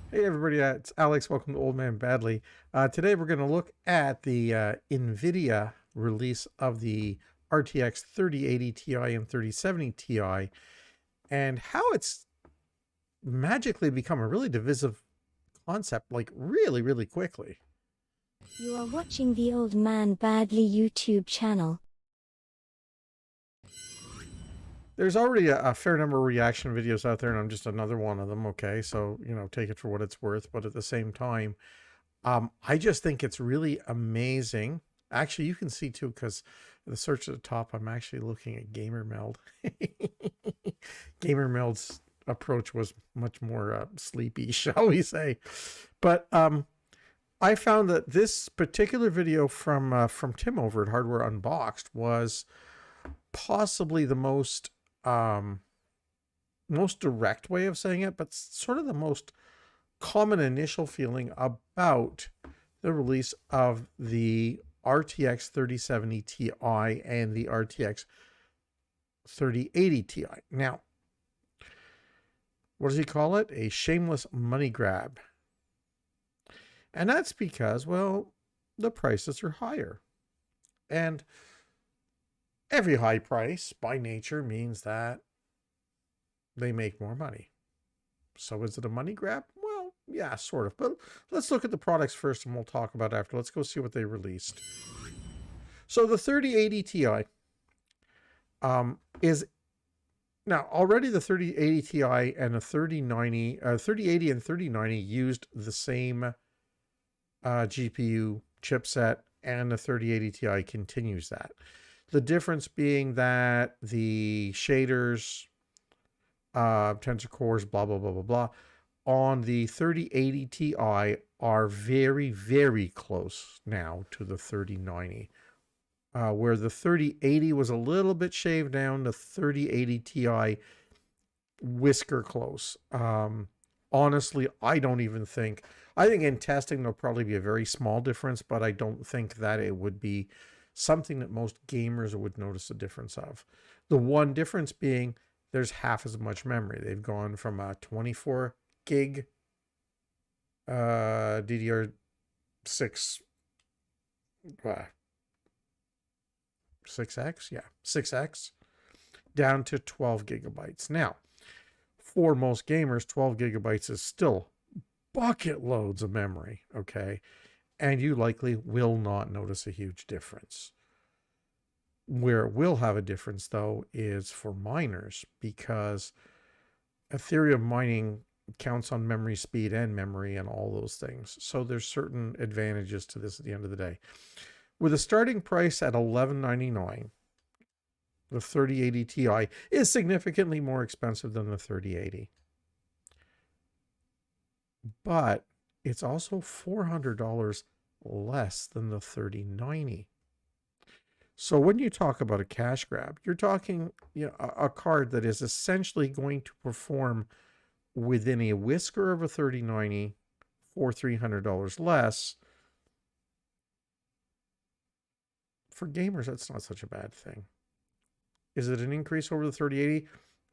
Hey everybody, it's Alex. Welcome to Old Man Badly. Today we're going to look at the NVidia release of the RTX 3080 Ti and 3070 Ti and how it's magically become a really divisive concept, like really, really quickly. You are watching the Old Man Badly YouTube channel. There's already a fair number of reaction videos out there, and I'm just another one of them, okay? So, take it for what it's worth, but at the same time, I just think it's really amazing. Actually, you can see too, because the search at the top, I'm actually looking at Gamer Meld. Gamer Meld's approach was much more sleepy, shall we say. But I found that this particular video from Tim over at Hardware Unboxed was possibly the most direct way of saying it, but sort of the most common initial feeling about the release of the RTX 3070 Ti and the RTX 3080 Ti. Now, what does he call it? A shameless money grab. And that's because, well, the prices are higher. And every high price by nature means that they make more money. So is it a money grab? Well, yeah, sort of. But let's look at the products first and we'll talk about it after. Let's go see what they released. So the 3080 Ti is now already the 3080 Ti and the 3080 and 3090 used the same GPU chipset, and the 3080 Ti continues that. The difference being that the shaders, tensor cores, blah, blah, blah, blah, blah, on the 3080 Ti are very, very close now to the 3090. Where the 3080 was a little bit shaved down, the 3080 Ti whisker close. Honestly, I think in testing there'll probably be a very small difference, but I don't think that it would be something that most gamers would notice a difference of. The one difference being there's half as much memory. They've gone from a 24 gig DDR6 6X, yeah, 6X down to 12 gigabytes. Now, for most gamers, 12 gigabytes is still bucket loads of memory, okay? And you likely will not notice a huge difference. Where it will have a difference, though, is for miners, because Ethereum mining counts on memory speed and memory and all those things. So there's certain advantages to this at the end of the day. With a starting price at $11.99, the 3080 Ti is significantly more expensive than the 3080. But it's also $400 less than the 3090. So when you talk about a cash grab, you're talking a card that is essentially going to perform within a whisker of a 3090 for $300 less. For gamers, that's not such a bad thing. Is it an increase over the 3080?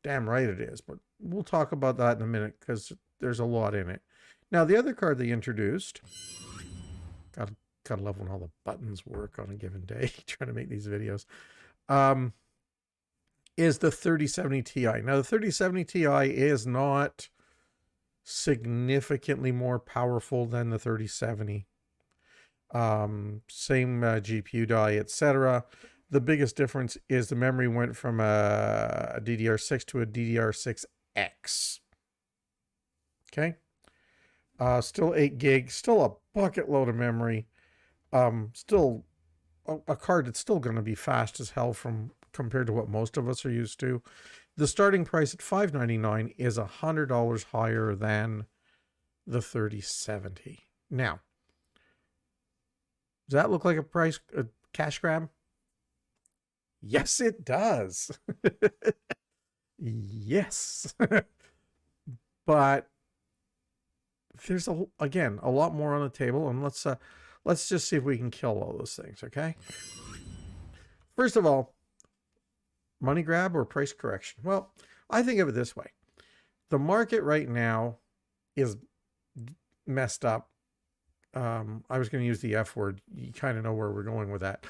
Damn right it is, but we'll talk about that in a minute because there's a lot in it. Now, the other card they introduced, gotta love when all the buttons work on a given day trying to make these videos, is the 3070 Ti. Now, the 3070 Ti is not significantly more powerful than the 3070. Same GPU die, etc. The biggest difference is the memory went from a DDR6 to a DDR6X. Okay. Still 8 gig, still a bucket load of memory. Still a card that's still going to be fast as hell compared to what most of us are used to. The starting price at $599 is $100 higher than the 3070. Now, does that look like a cash grab? Yes, it does. Yes. But there's again a lot more on the table, and let's just see if we can kill all those things, okay? First of all, money grab or price correction? Well, I think of it this way. The market right now is messed up. I was going to use the F word. You kind of know where we're going with that.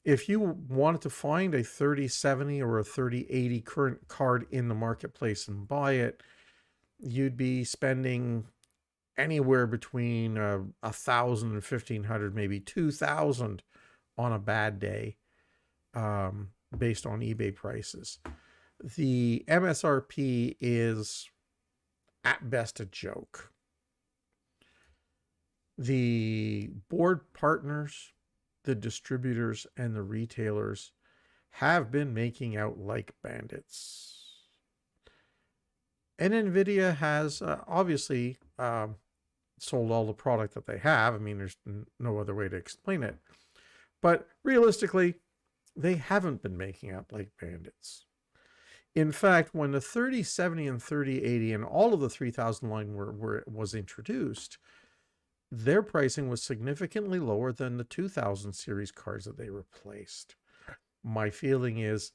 If you wanted to find a 3070 or a 3080 current card in the marketplace and buy it, you'd be spending anywhere between 1,000 and 1,500, maybe 2,000 on a bad day, based on eBay prices. The MSRP is at best a joke. The board partners, the distributors, and the retailers have been making out like bandits. And NVIDIA has obviously sold all the product that they have. I mean, there's no other way to explain it. But realistically, they haven't been making out like bandits. In fact, when the 3070 and 3080 and all of the 3000 line was introduced, their pricing was significantly lower than the 2000 series cards that they replaced. My feeling is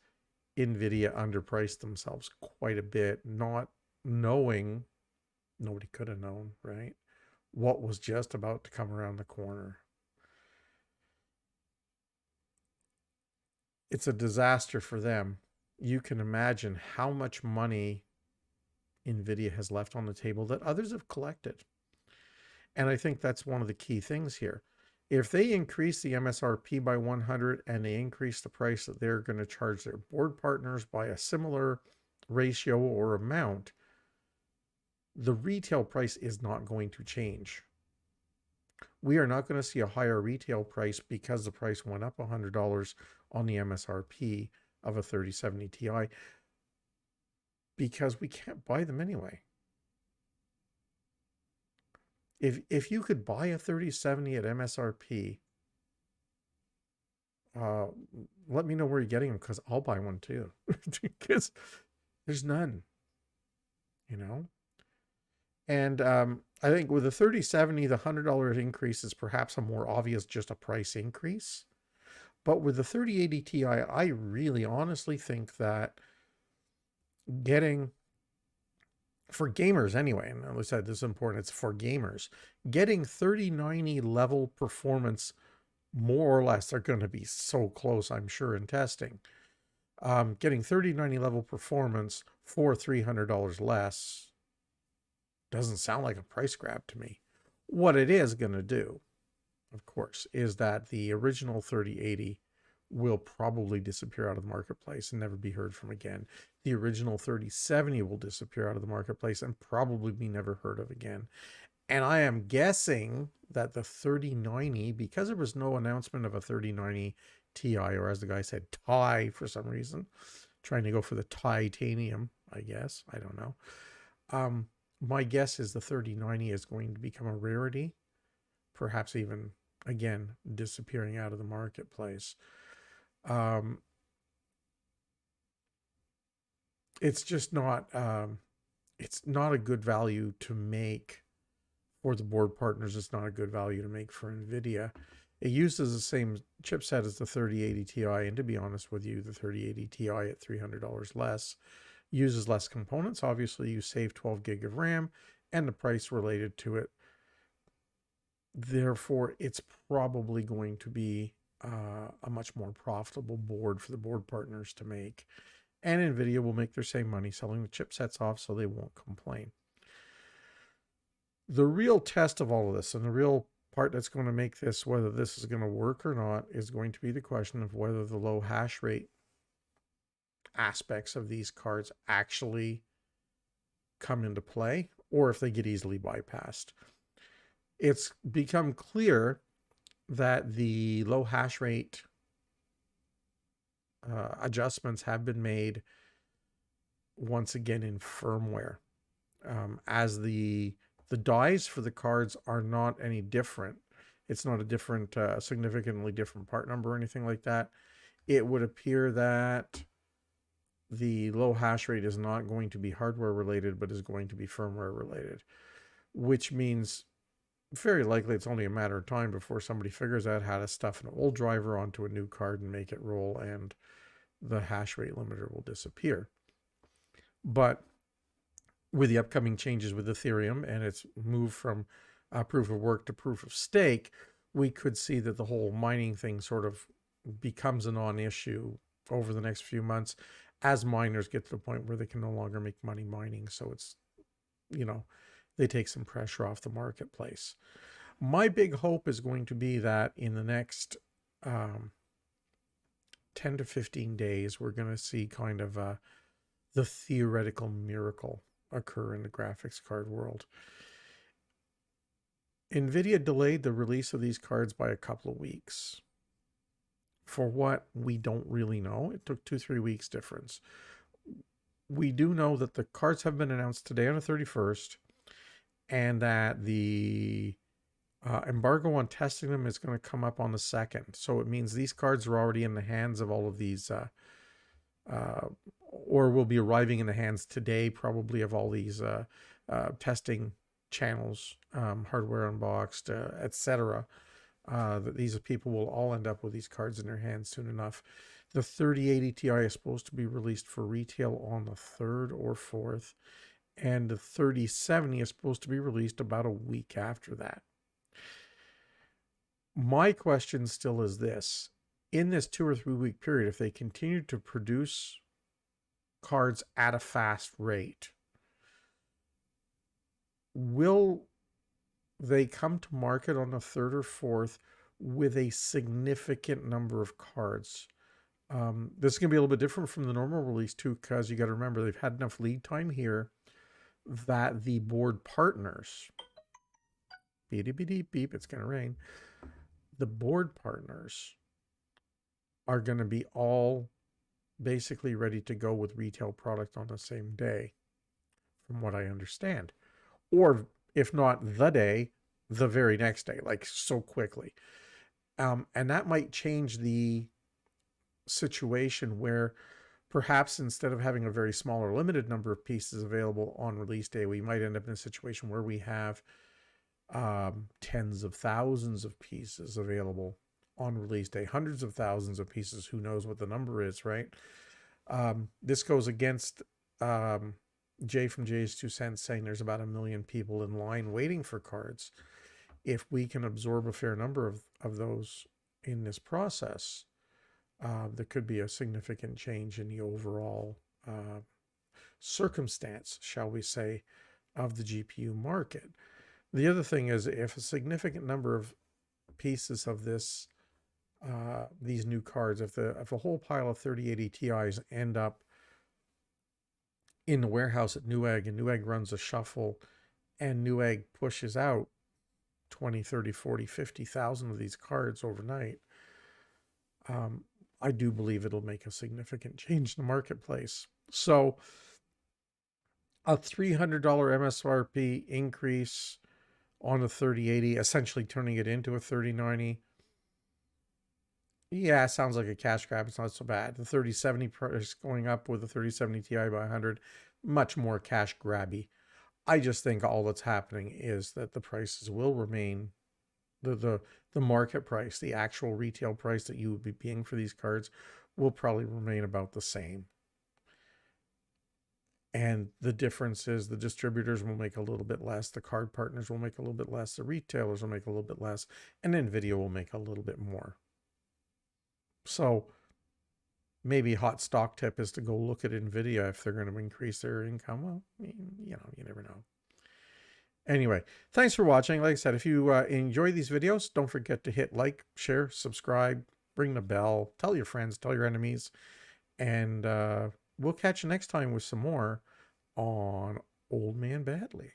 NVIDIA underpriced themselves quite a bit, not knowing, nobody could have known, right, what was just about to come around the corner. It's a disaster for them. You can imagine how much money NVIDIA has left on the table that others have collected. And I think that's one of the key things here. If they increase the MSRP by 100 and they increase the price that they're going to charge their board partners by a similar ratio or amount, the retail price is not going to change. We are not going to see a higher retail price because the price went up $100 on the MSRP of a 3070 Ti, because we can't buy them anyway. If you could buy a 3070 at MSRP, let me know where you're getting them, because I'll buy one too. Because there's none, you know. And I think with the 3070, the $100 increase is perhaps a more obvious, just a price increase. But with the 3080 Ti, I really honestly think that getting, for gamers anyway, and as I said, this is important, it's for gamers, getting 3090 level performance, more or less, they're going to be so close, I'm sure, in testing. Getting 3090 level performance for $300 less doesn't sound like a price grab to me. What it is going to do, of course, is that the original 3080 will probably disappear out of the marketplace and never be heard from again. The original 3070 will disappear out of the marketplace and probably be never heard of again. And I am guessing that the 3090, because there was no announcement of a 3090 Ti, or as the guy said, Ti for some reason, trying to go for the titanium, I guess. I don't know. My guess is the 3090 is going to become a rarity, perhaps even, again, disappearing out of the marketplace. It's just not, it's not a good value to make for the board partners. It's not a good value to make for NVIDIA. It uses the same chipset as the 3080 Ti, and to be honest with you, the 3080 Ti at $300 less uses less components. Obviously, you save 12 gig of RAM and the price related to it. Therefore, it's probably going to be a much more profitable board for the board partners to make. And NVIDIA will make their same money selling the chipsets off, so they won't complain. The real test of all of this, and the real part that's going to make this, whether this is going to work or not, is going to be the question of whether the low hash rate aspects of these cards actually come into play, or if they get easily bypassed. It's become clear that the low hash rate adjustments have been made once again in firmware, as the dies for the cards are not any different. It's not a different, significantly different part number or anything like that. It would appear that the low hash rate is not going to be hardware related, but is going to be firmware related, which means very likely it's only a matter of time before somebody figures out how to stuff an old driver onto a new card and make it roll, and the hash rate limiter will disappear. But with the upcoming changes with Ethereum and its move from proof of work to proof of stake, we could see that the whole mining thing sort of becomes a non-issue over the next few months as miners get to the point where they can no longer make money mining. So it's, they take some pressure off the marketplace. My big hope is going to be that in the next 10 to 15 days, we're going to see kind of the theoretical miracle occur in the graphics card world. NVIDIA delayed the release of these cards by a couple of weeks. For what, we don't really know. It took 2-3 weeks difference. We do know that the cards have been announced today on the 31st, and that the embargo on testing them is going to come up on the 2nd. So it means these cards are already in the hands of all of these, or will be arriving in the hands today, probably, of all these testing channels, Hardware Unboxed, etc. That these people will all end up with these cards in their hands soon enough. The 3080 Ti is supposed to be released for retail on the 3rd or 4th, and the 3070 is supposed to be released about a week after that. My question still is this: in this 2 or 3 week period, if they continue to produce cards at a fast rate, will they come to market on the 3rd or 4th with a significant number of cards? This is going to be a little bit different from the normal release too, because you got to remember they've had enough lead time here that the board partners, beep, beep, beep, it's going to rain. The board partners are going to be all basically ready to go with retail product on the same day, from what I understand. Or if not the day, the very next day, like so quickly. And that might change the situation where perhaps instead of having a very small or limited number of pieces available on release day, we might end up in a situation where we have tens of thousands of pieces available on release day, hundreds of thousands of pieces. Who knows what the number is, right? This goes against Jay from Jay's 2 cents saying there's about 1 million people in line waiting for cards. If we can absorb a fair number of those in this process, there could be a significant change in the overall circumstance, shall we say, of the GPU market. The other thing is, if a significant number of pieces of this, these new cards, if a whole pile of 3080 Ti's end up in the warehouse at Newegg, and Newegg runs a shuffle, and Newegg pushes out 20, 30, 40, 50,000 of these cards overnight, I do believe it'll make a significant change in the marketplace. So a $300 MSRP increase on a 3080, essentially turning it into a 3090. Yeah, sounds like a cash grab. It's not so bad. The 3070 price going up with the 3070 Ti by 100, much more cash grabby. I just think all that's happening is that the prices will remain, the market price, the actual retail price that you would be paying for these cards will probably remain about the same. And the difference is the distributors will make a little bit less, the card partners will make a little bit less, the retailers will make a little bit less, and NVIDIA will make a little bit more. So maybe hot stock tip is to go look at NVIDIA if they're going to increase their income. Well, you never know. Anyway, thanks for watching. Like I said, if you enjoy these videos, don't forget to hit like, share, subscribe, ring the bell, tell your friends, tell your enemies, and we'll catch you next time with some more on Old Man Badly.